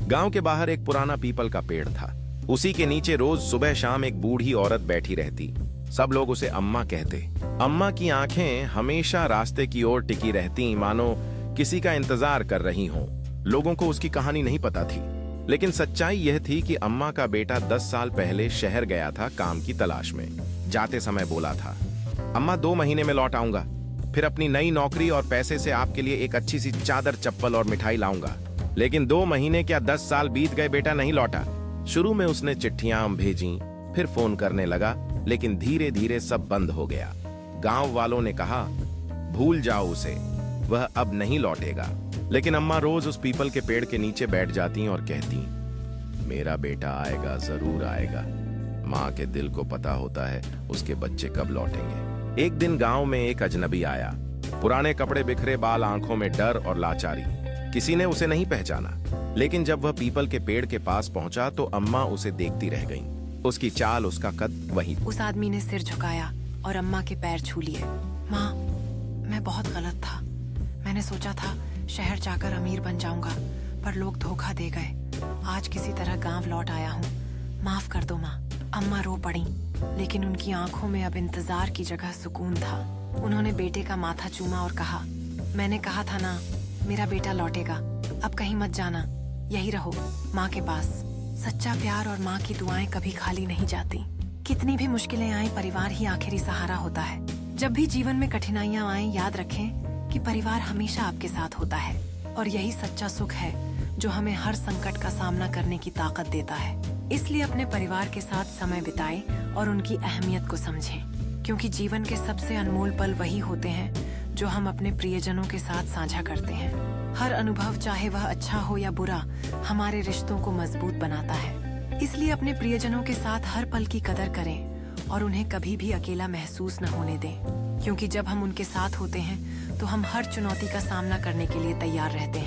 गांव के बाहर एक पुराना पीपल का पेड़ था। उसी के नीचे रोज सुबह शाम एक बूढ़ी औरत बैठी रहती। सब लोग उसे अम्मा कहते। अम्मा की आंखें हमेशा रास्ते की ओर टिकी रहती, मानो किसी का इंतजार कर रही हों। लोगों को उसकी कहानी नहीं पता थी, लेकिन सच्चाई यह थी कि अम्मा का बेटा 10 साल पहले शहर गया था काम की तलाश में। जाते समय बोला था, अम्मा 2 महीने में लौट आऊंगा, फिर अपनी नई नौकरी और पैसे से आपके लिए एक अच्छी सी चादर, चप्पल और मिठाई लाऊंगा। लेकिन 2 महीने क्या 10 साल बीत गए, बेटा नहीं लौटा। शुरू में उसने चिट्ठियां भेजी, फिर फोन करने लगा, लेकिन धीरे धीरे सब बंद हो गया। गांव वालों ने कहा, भूल जाओ उसे, वह अब नहीं लौटेगा। लेकिन अम्मा रोज उस पीपल के पेड़ के नीचे बैठ जाती और कहती, मेरा बेटा आएगा, जरूर आएगा। माँ के दिल को पता होता है उसके बच्चे कब लौटेंगे। एक दिन गांव में एक अजनबी आया। पुराने कपड़े, बिखरे बाल, आंखों में डर और लाचारी। किसी ने उसे नहीं पहचाना, लेकिन जब वह पीपल के पेड़ के पास पहुंचा तो अम्मा उसे देखती रह गईं। उसकी चाल, उसका कद वही। उस आदमी ने सिर झुकाया और अम्मा के पैर छू लिए। माँ, मैं बहुत गलत था। मैंने सोचा था शहर जाकर अमीर बन जाऊंगा, पर लोग धोखा दे गए। आज किसी तरह गांव लौट आया हूँ, माफ कर दो माँ। अम्मा रो पड़ी, लेकिन उनकी आंखों में अब इंतजार की जगह सुकून था। उन्होंने बेटे का माथा चूमा और कहा, मैंने कहा था ना, मेरा बेटा लौटेगा। अब कहीं मत जाना, यही रहो माँ के पास। सच्चा प्यार और माँ की दुआएं कभी खाली नहीं जाती। कितनी भी मुश्किलें आए, परिवार ही आखिरी सहारा होता है। जब भी जीवन में कठिनाइयां आए, याद रखें कि परिवार हमेशा आपके साथ होता है, और यही सच्चा सुख है जो हमें हर संकट का सामना करने की ताकत देता है। इसलिए अपने परिवार के साथ समय बिताएं और उनकी अहमियत को समझें, क्योंकि जीवन के सबसे अनमोल पल वही होते हैं जो हम अपने प्रियजनों के साथ साझा करते हैं। हर अनुभव, चाहे वह अच्छा हो या बुरा, हमारे रिश्तों को मजबूत बनाता है। इसलिए अपने प्रियजनों के साथ हर पल की कदर करें और उन्हें कभी भी अकेला महसूस न होने दें, क्योंकि जब हम उनके साथ होते हैं तो हम हर चुनौती का सामना करने के लिए तैयार रहते हैं।